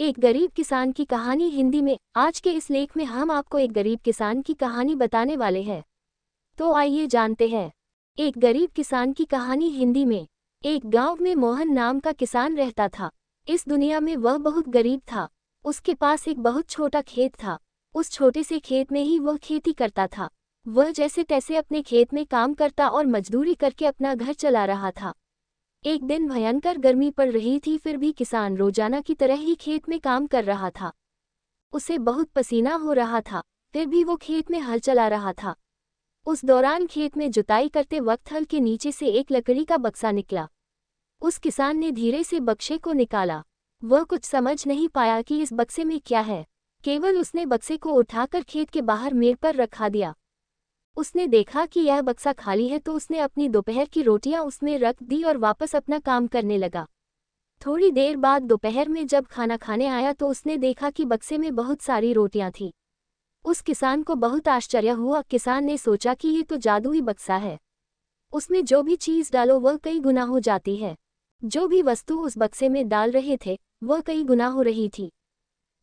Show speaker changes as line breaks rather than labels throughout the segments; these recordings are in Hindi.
एक गरीब किसान की कहानी हिंदी में। आज के इस लेख में हम आपको एक गरीब किसान की कहानी बताने वाले हैं। तो आइए जानते हैं। एक गरीब किसान की कहानी हिंदी में। एक गांव में मोहन नाम का किसान रहता था। इस दुनिया में वह बहुत गरीब था। उसके पास एक बहुत छोटा खेत था। उस छोटे से खेत में ही वह खेती करता था। वह जैसे तैसे अपने खेत में काम करता और मजदूरी करके अपना घर चला रहा था। एक दिन भयंकर गर्मी पड़ रही थी, फिर भी किसान रोजाना की तरह ही खेत में काम कर रहा था। उसे बहुत पसीना हो रहा था, फिर भी वो खेत में हल चला रहा था। उस दौरान खेत में जुताई करते वक्त हल के नीचे से एक लकड़ी का बक्सा निकला। उस किसान ने धीरे से बक्से को निकाला। वह कुछ समझ नहीं पाया कि इस बक्से में क्या है। केवल उसने बक्से को उठाकर खेत के बाहर मेड़ पर रखा दिया। उसने देखा कि यह बक्सा खाली है, तो उसने अपनी दोपहर की रोटियां उसमें रख दी और वापस अपना काम करने लगा। थोड़ी देर बाद दोपहर में जब खाना खाने आया तो उसने देखा कि बक्से में बहुत सारी रोटियां थीं। उस किसान को बहुत आश्चर्य हुआ। किसान ने सोचा कि ये तो जादुई बक्सा है। उसमें जो भी चीज़ डालो वह कई गुना हो जाती है। जो भी वस्तु उस बक्से में डाल रहे थे वह कई गुना हो रही थी।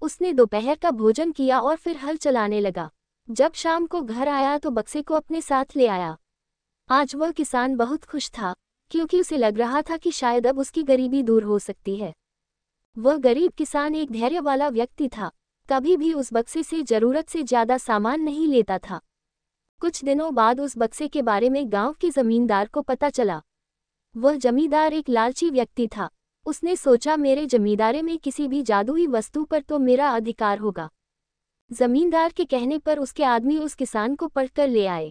उसने दोपहर का भोजन किया और फिर हल चलाने लगा। जब शाम को घर आया तो बक्से को अपने साथ ले आया। आज वह किसान बहुत खुश था, क्योंकि उसे लग रहा था कि शायद अब उसकी गरीबी दूर हो सकती है। वह गरीब किसान एक धैर्य वाला व्यक्ति था। कभी भी उस बक्से से जरूरत से ज्यादा सामान नहीं लेता था। कुछ दिनों बाद उस बक्से के बारे में गांव के जमींदार को पता चला। वह जमींदार एक लालची व्यक्ति था। उसने सोचा, मेरे जमींदारे में किसी भी जादुई वस्तु पर तो मेरा अधिकार होगा। जमींदार के कहने पर उसके आदमी उस किसान को पकड़कर ले आए।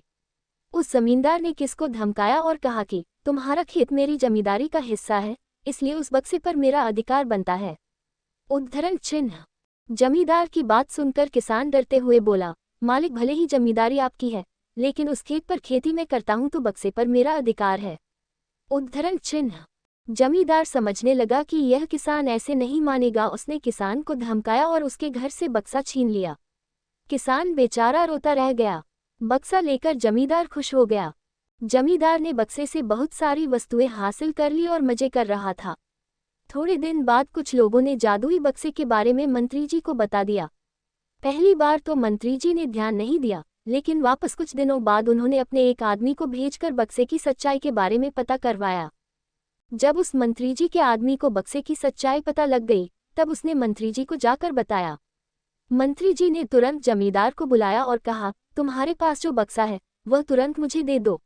उस जमींदार ने किसको धमकाया और कहा कि तुम्हारा खेत मेरी जमींदारी का हिस्सा है, इसलिए उस बक्से पर मेरा अधिकार बनता है। उद्धरण चिन्ह। जमींदार की बात सुनकर किसान डरते हुए बोला, मालिक, भले ही जमींदारी आपकी है, लेकिन उस खेत पर खेती मैं करता हूं तो बक्से पर मेरा अधिकार है। उद्धरण चिन्ह। जमींदार समझने लगा कि यह किसान ऐसे नहीं मानेगा। उसने किसान को धमकाया और उसके घर से बक्सा छीन लिया। किसान बेचारा रोता रह गया। बक्सा लेकर जमींदार खुश हो गया। जमींदार ने बक्से से बहुत सारी वस्तुएं हासिल कर ली और मजे कर रहा था। थोड़े दिन बाद कुछ लोगों ने जादुई बक्से के बारे में मंत्री जी को बता दिया। पहली बार तो मंत्री जी ने ध्यान नहीं दिया, लेकिन वापस कुछ दिनों बाद उन्होंने अपने एक आदमी को भेजकर बक्से की सच्चाई के बारे में पता करवाया। जब उस मंत्री जी के आदमी को बक्से की सच्चाई पता लग गई, तब उसने मंत्री जी को जाकर बताया। मंत्री जी ने तुरंत जमींदार को बुलाया और कहा, तुम्हारे पास जो बक्सा है वह तुरंत मुझे दे दो।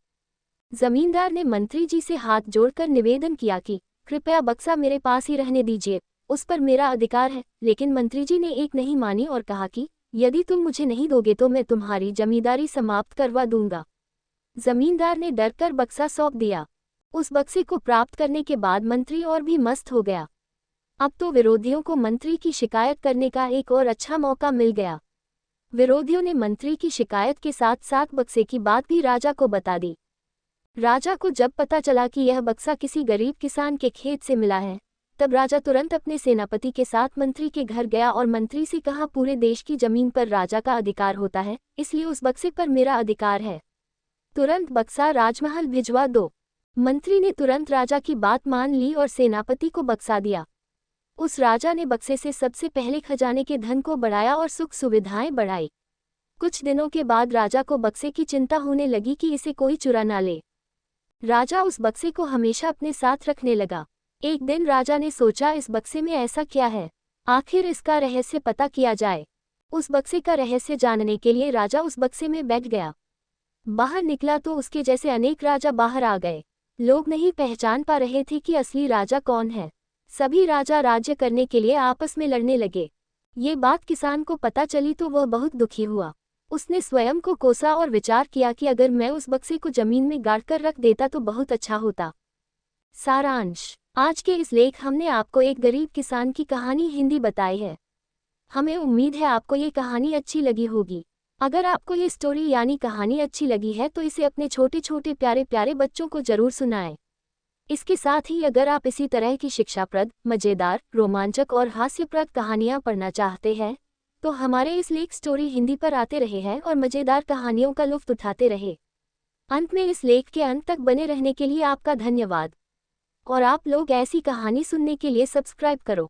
जमींदार ने मंत्री जी से हाथ जोड़कर निवेदन किया कि कृपया बक्सा मेरे पास ही रहने दीजिए, उस पर मेरा अधिकार है। लेकिन मंत्री जी ने एक नहीं मानी और कहा कि यदि तुम मुझे नहीं दोगे तो मैं तुम्हारी जमींदारी समाप्त करवा दूंगा। जमींदार ने डरकर बक्सा सौंप दिया। उस बक्से को प्राप्त करने के बाद मंत्री और भी मस्त हो गया। अब तो विरोधियों को मंत्री की शिकायत करने का एक और अच्छा मौका मिल गया। विरोधियों ने मंत्री की शिकायत के साथ साथ बक्से की बात भी राजा को बता दी। राजा को जब पता चला कि यह बक्सा किसी गरीब किसान के खेत से मिला है, तब राजा तुरंत अपने सेनापति के साथ मंत्री के घर गया और मंत्री से कहा, पूरे देश की जमीन पर राजा का अधिकार होता है, इसलिए उस बक्से पर मेरा अधिकार है। तुरंत बक्सा राजमहल भिजवा दो। मंत्री ने तुरंत राजा की बात मान ली और सेनापति को बक्सा दिया। उस राजा ने बक्से से सबसे पहले खजाने के धन को बढ़ाया और सुख सुविधाएं बढ़ाई। कुछ दिनों के बाद राजा को बक्से की चिंता होने लगी कि इसे कोई चुरा ना ले। राजा उस बक्से को हमेशा अपने साथ रखने लगा। एक दिन राजा ने सोचा, इस बक्से में ऐसा क्या है, आखिर इसका रहस्य पता किया जाए। उस बक्से का रहस्य जानने के लिए राजा उस बक्से में बैठ गया। बाहर निकला तो उसके जैसे अनेक राजा बाहर आ गए। लोग नहीं पहचान पा रहे थे कि असली राजा कौन है। सभी राजा राज्य करने के लिए आपस में लड़ने लगे। ये बात किसान को पता चली तो वह बहुत दुखी हुआ। उसने स्वयं को कोसा और विचार किया कि अगर मैं उस बक्से को जमीन में गाड़कर रख देता तो बहुत अच्छा होता। सारांश। आज के इस लेख हमने आपको एक गरीब किसान की कहानी हिंदी बताई है। हमें उम्मीद है आपको ये कहानी अच्छी लगी होगी। अगर आपको ये स्टोरी यानी कहानी अच्छी लगी है तो इसे अपने छोटे छोटे प्यारे प्यारे बच्चों को जरूर सुनाएं। इसके साथ ही अगर आप इसी तरह की शिक्षाप्रद, मजेदार, रोमांचक और हास्यप्रद कहानियां पढ़ना चाहते हैं तो हमारे इस लेख स्टोरी हिंदी पर आते रहे हैं और मजेदार कहानियों का लुत्फ उठाते रहे। अंत में इस लेख के अंत तक बने रहने के लिए आपका धन्यवाद। और आप लोग ऐसी कहानी सुनने के लिए सब्सक्राइब करो।